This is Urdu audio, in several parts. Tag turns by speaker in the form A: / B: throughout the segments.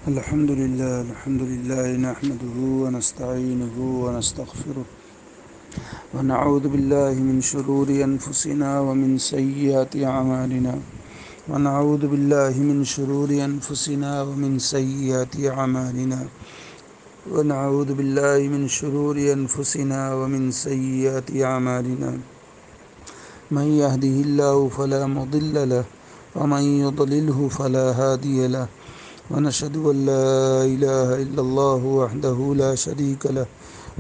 A: الحمد لله نحمده ونستعينه ونستغفره ونعوذ بالله من شرور أنفسنا ومن سيئات أعمالنا ونعوذ بالله من شرور أنفسنا ومن سيئات أعمالنا ونعوذ بالله من شرور أنفسنا ومن سيئات أعمالنا من يهده الله فلا مضل له ومن يضلله فلا هادي له ونشهد أن لا إله إلا الله وحده لا شريك له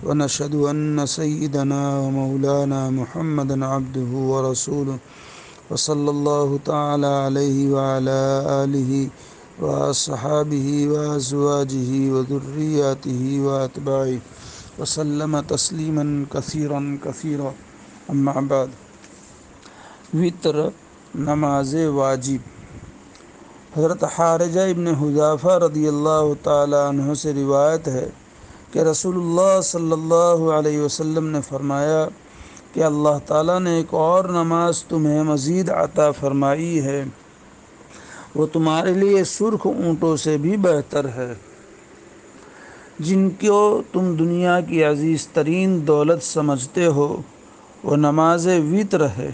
A: ونشهد أن سيدنا ومولانا محمدا عبده ورسوله وصلى الله تعالى عليه وعلى آله وأصحابه وأزواجه وذرياته وأتباعه وسلم تسليما كثيرا كثيرا أما بعد وتر نماز واجب حضرت حارجہ ابن حذافہ رضی اللہ تعالیٰ عنہ سے روایت ہے کہ رسول اللہ صلی اللہ علیہ وسلم نے فرمایا کہ اللہ تعالیٰ نے ایک اور نماز تمہیں مزید عطا فرمائی ہے، وہ تمہارے لیے سرخ اونٹوں سے بھی بہتر ہے، جن کو تم دنیا کی عزیز ترین دولت سمجھتے ہو، وہ نماز وتر ہے۔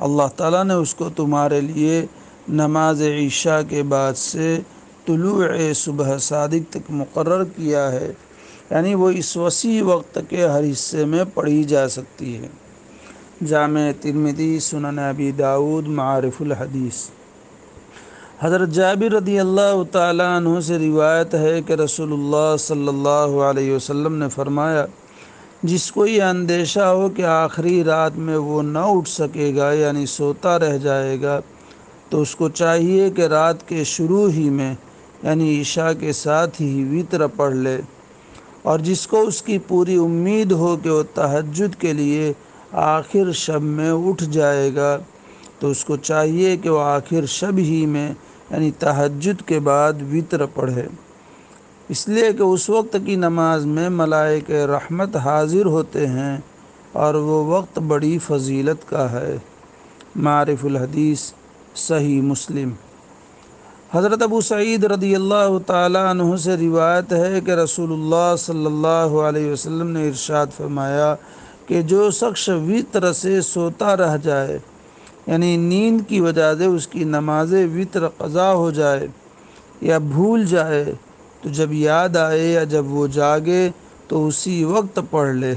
A: اللہ تعالیٰ نے اس کو تمہارے لیے نماز عشاء کے بعد سے طلوع صبح صادق تک مقرر کیا ہے، یعنی وہ اس وسیع وقت کے ہر حصے میں پڑھی جا سکتی ہے۔ جامع ترمذی، سنن ابی داؤد، معارف الحدیث۔ حضرت جابر رضی اللہ تعالیٰ عنہ سے روایت ہے کہ رسول اللہ صلی اللہ علیہ وسلم نے فرمایا، جس کو یہ اندیشہ ہو کہ آخری رات میں وہ نہ اٹھ سکے گا یعنی سوتا رہ جائے گا، تو اس کو چاہیے کہ رات کے شروع ہی میں یعنی عشاء کے ساتھ ہی وتر پڑھ لے، اور جس کو اس کی پوری امید ہو کہ وہ تہجد کے لیے آخر شب میں اٹھ جائے گا، تو اس کو چاہیے کہ وہ آخر شب ہی میں یعنی تہجد کے بعد وتر پڑھے، اس لیے کہ اس وقت کی نماز میں ملائکہ رحمت حاضر ہوتے ہیں اور وہ وقت بڑی فضیلت کا ہے۔ معارف الحدیث، صحیح مسلم۔ حضرت ابو سعید رضی اللہ تعالیٰ عنہ سے روایت ہے کہ رسول اللہ صلی اللہ علیہ وسلم نے ارشاد فرمایا کہ جو شخص وتر سے سوتا رہ جائے یعنی نیند کی وجہ سے اس کی نماز وتر قضا ہو جائے یا بھول جائے، تو جب یاد آئے یا جب وہ جاگے تو اسی وقت پڑھ لے۔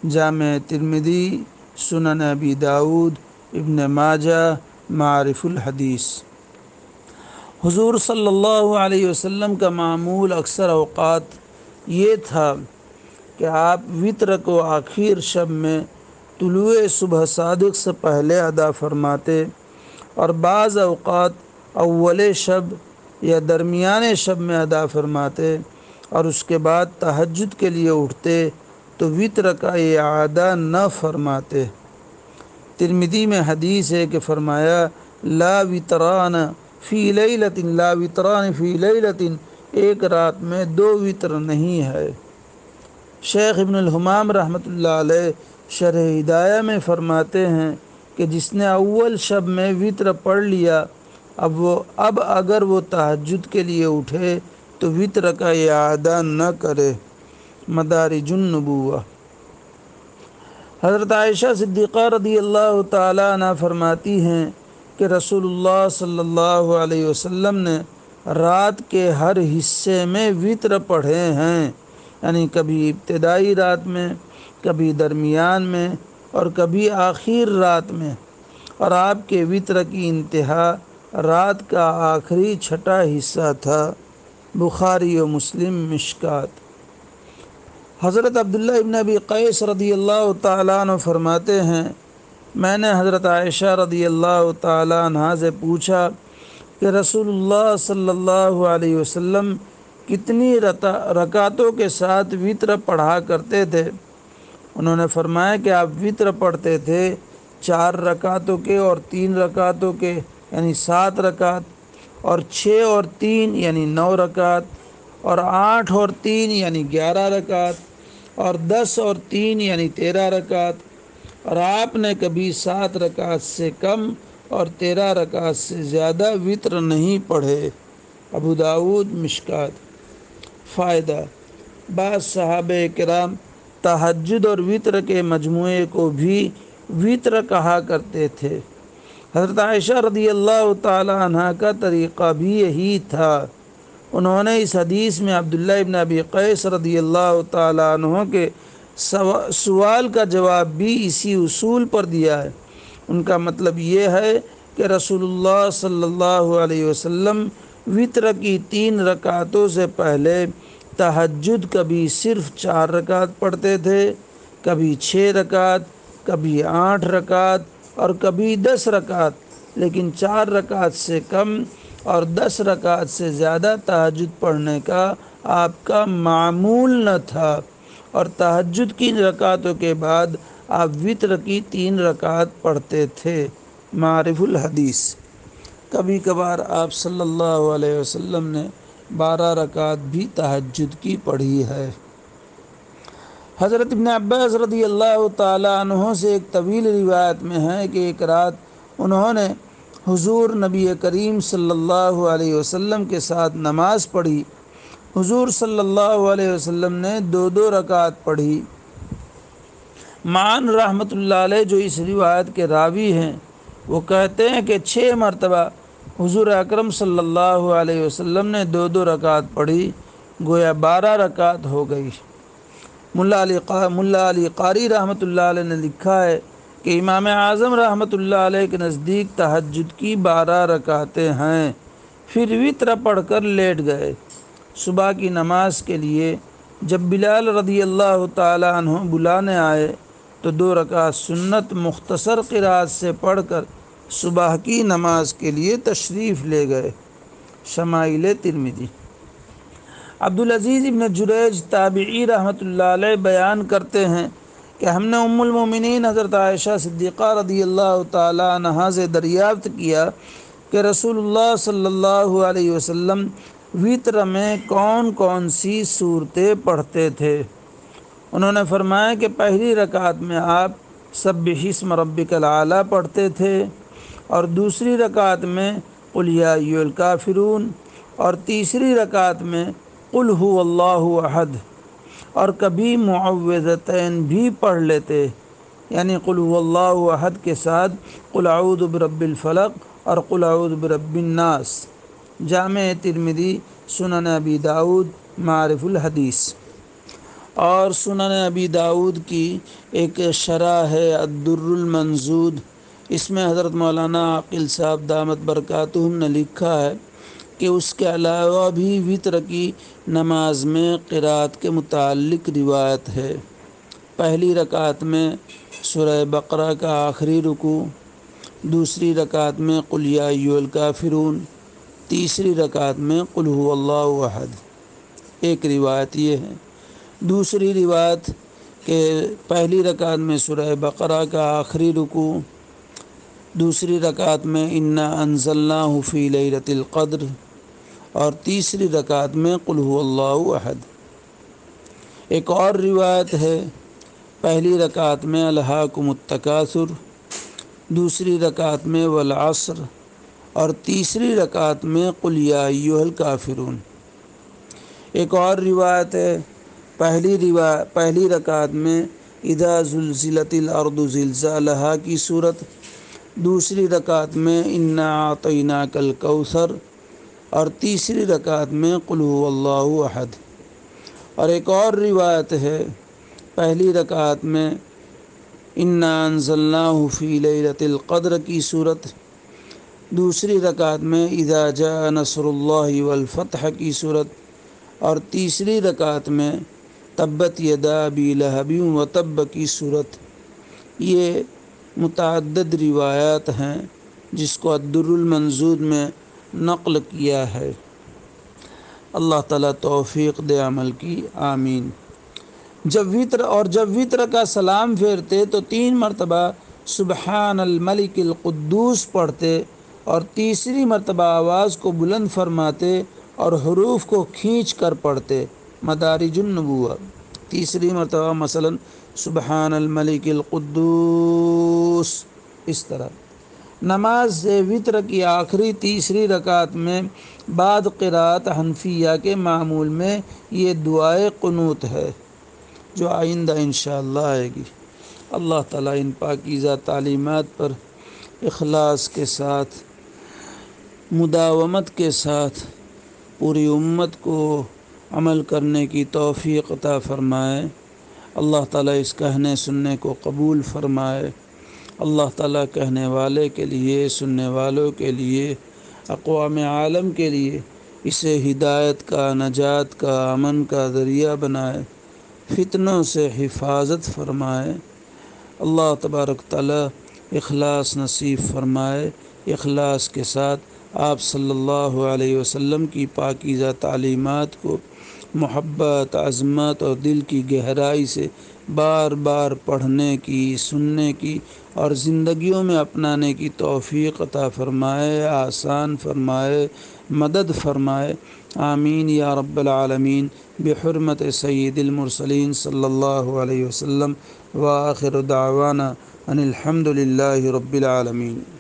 A: جامع ترمذی، سنن ابی داؤد، ابن ماجہ، معارف الحدیث۔ حضور صلی اللہ علیہ وسلم کا معمول اکثر اوقات یہ تھا کہ آپ وتر کو آخر شب میں طلوع صبح صادق سے پہلے ادا فرماتے اور بعض اوقات اول شب یا درمیان شب میں ادا فرماتے اور اس کے بعد تہجد کے لیے اٹھتے تو وتر کا اعادہ نہ فرماتے۔ ترمذی میں حدیث ہے کہ فرمایا، لا وتران فی لیلۃ، لا وتران فی لیلۃ، ایک رات میں دو وتر نہیں ہے۔ شیخ ابن الحمام رحمۃ اللہ علیہ شرح ہدایہ میں فرماتے ہیں کہ جس نے اول شب میں وتر پڑھ لیا، اب اگر وہ تہجد کے لیے اٹھے تو وتر کا اعادہ نہ کرے۔ مدارج النبوہ۔ حضرت عائشہ صدیقہ رضی اللہ تعالیٰ عنہ فرماتی ہیں کہ رسول اللہ صلی اللہ علیہ وسلم نے رات کے ہر حصے میں وتر پڑھے ہیں، یعنی کبھی ابتدائی رات میں، کبھی درمیان میں اور کبھی آخر رات میں، اور آپ کے وتر کی انتہا رات کا آخری چھٹا حصہ تھا۔ بخاری و مسلم، مشکات۔ حضرت عبداللہ ابن ابی قیس رضی اللہ تعالیٰ عنہ فرماتے ہیں، میں نے حضرت عائشہ رضی اللہ تعالیٰ عنہ سے پوچھا کہ رسول اللہ صلی اللہ علیہ وسلم کتنی رکعتوں کے ساتھ وتر پڑھا کرتے تھے؟ انہوں نے فرمایا کہ آپ وتر پڑھتے تھے 4 رکعتوں کے اور 3 رکعتوں کے یعنی 7 رکعت، اور 6 اور 3 یعنی 9 رکعت، اور 8 اور 3 یعنی 11 رکعت، اور 10 اور 3 یعنی 13 رکعت، اور آپ نے کبھی 7 رکعت سے کم اور 13 رکعت سے زیادہ وتر نہیں پڑھے۔ ابو داود مشکات۔ فائدہ: بعض صحابہ کرام تہجد اور وطر کے مجموعے کو بھی وطر کہا کرتے تھے۔ حضرت عائشہ رضی اللہ تعالی عنہ کا طریقہ بھی یہی تھا۔ انہوں نے اس حدیث میں عبداللہ ابن ابی قیس رضی اللہ تعالی عنہ کے سوال کا جواب بھی اسی اصول پر دیا ہے۔ ان کا مطلب یہ ہے کہ رسول اللہ صلی اللہ علیہ وسلم وطر کی 3 رکعتوں سے پہلے تہجد کبھی صرف 4 رکعت پڑھتے تھے، کبھی 6 رکعت، کبھی 8 رکعت اور کبھی 10 رکعت، لیکن 4 رکعت سے کم اور 10 رکعت سے زیادہ تہجد پڑھنے کا آپ کا معمول نہ تھا، اور تہجد کی رکعتوں کے بعد آپ وطر کی 3 رکعت پڑھتے تھے۔ معارف الحدیث۔ کبھی کبھار آپ صلی اللہ علیہ وسلم نے 12 رکعت بھی تہجد کی پڑھی ہے۔ حضرت ابن عباس رضی اللہ تعالی عنہ سے ایک طویل روایت میں ہے کہ ایک رات انہوں نے حضور نبی کریم صلی اللہ علیہ وسلم کے ساتھ نماز پڑھی۔ حضور صلی اللہ علیہ وسلم نے 2 رکعت پڑھی۔ معن رحمۃ اللہ علیہ جو اس روایت کے راوی ہیں، وہ کہتے ہیں کہ 6 مرتبہ حضور اکرم صلی اللہ علیہ وسلم نے 2 رکعت پڑھی، گویا 12 رکعت ہو گئی۔ ملا علی قاری رحمۃ اللہ علیہ نے لکھا ہے کہ امام اعظم رحمۃ اللہ علیہ کے نزدیک تہجد کی 12 رکعتیں ہیں، پھر وطر پڑھ کر لیٹ گئے۔ صبح کی نماز کے لیے جب بلال رضی اللہ تعالی عنہ بلانے آئے تو 2 رکعت سنت مختصر قرات سے پڑھ کر صبح کی نماز کے لیے تشریف لے گئے۔ شمائل ترمذی۔ عبدالعزیز ابن جریج تابعی رحمۃ اللہ علیہ بیان کرتے ہیں کہ ہم نے ام المومنین حضرت عائشہ صدیقہ رضی اللہ تعالی عنہا سے دریافت کیا کہ رسول اللہ صلی اللہ علیہ وسلم وطر میں کون کون سی صورتیں پڑھتے تھے۔ انہوں نے فرمایا کہ پہلی رکعت میں آپ سبح اسم ربک الاعلی پڑھتے تھے، اور دوسری رکعت میں قل یا ایھا الکافرون، اور تیسری رکعت میں قل ھو اللہ احد، اور کبھی معوذتین بھی پڑھ لیتے، یعنی قل ھو اللہ احد کے ساتھ قل اعوذ برب الفلق اور قل اعوذ برب الناس۔ جامع ترمذی، سنن ابی داود، معارف الحدیث۔ اور سنن ابی داود کی ایک شرح ہے الدر المنضود، اس میں حضرت مولانا عاقل صاحب دامت برکاتہم نے لکھا ہے کہ اس کے علاوہ بھی وطر کی نماز میں قرات کے متعلق روایت ہے۔ پہلی رکعت میں سورہ بقرہ کا آخری رکوع، دوسری رکعت میں قل یا ایھا الکافرون، تیسری رکعت میں قل ھو اللہ احد۔ ایک روایت یہ ہے۔ دوسری روایت کہ پہلی رکعت میں سورہ بقرہ کا آخری رکوع، دوسری رکعت میں انا انزلناہ فی لیلۃ القدر، اور تیسری رکعت میں قل ھو اللہ احد۔ ایک اور روایت ہے، پہلی رکعت میں الہاکم التکاثر، دوسری رکعت میں والعصر، اور تیسری رکعت میں قل یا ایھا الکافرون۔ ایک اور روایت ہے، پہلی رکعت میں اذا زلزلت الارض زلزالہا کی صورت، دوسری رکعت میں انا اعطیناک الکوثر، اور تیسری رکعت میں قل ھو اللہ احد۔ اور ایک اور روایت ہے، پہلی رکعت میں انا انزلناہ فی لیلۃ القدر کی صورت، دوسری رکعت میں اذا جاء نصر اللہ والفتح کی صورت، اور تیسری رکعت میں تبت یدا ابی لہب وتب کی صورت۔ یہ متعدد روایات ہیں جس کو الدر المنضود میں نقل کیا ہے۔ اللہ تعالیٰ توفیق دے عمل کی، آمین۔ جب وطر کا سلام پھیرتے تو 3 مرتبہ سبحان الملک القدوس پڑھتے، اور تیسری مرتبہ آواز کو بلند فرماتے اور حروف کو کھینچ کر پڑھتے۔ مدارج النبوہ۔ تیسری مرتبہ مثلا سبحان الملک القدوس، اس طرح۔ نماز وتر کی آخری تیسری رکعت میں بعد قرات حنفیہ کے معمول میں یہ دعائے قنوت ہے جو آئندہ انشاءاللہ آئے گی۔ اللہ تعالیٰ ان پاکیزہ تعلیمات پر اخلاص کے ساتھ، مداومت کے ساتھ پوری امت کو عمل کرنے کی توفیق عطا فرمائے۔ اللہ تعالیٰ اس کہنے سننے کو قبول فرمائے۔ اللہ تعالیٰ کہنے والے کے لیے، سننے والوں کے لیے، اقوام عالم کے لیے اسے ہدایت کا، نجات کا، امن کا ذریعہ بنائے، فتنوں سے حفاظت فرمائے۔ اللہ تبارک تعالیٰ اخلاص نصیب فرمائے۔ اخلاص کے ساتھ آپ صلی اللہ علیہ وسلم کی پاکیزہ تعلیمات کو محبت، عظمت اور دل کی گہرائی سے بار بار پڑھنے کی، سننے کی اور زندگیوں میں اپنانے کی توفیق عطا فرمائے، آسان فرمائے، مدد فرمائے۔ آمین یا رب العالمین بحرمت سید المرسلین صلی اللہ علیہ وسلم۔ وآخر دعوانا ان الحمد للہ رب العالمین۔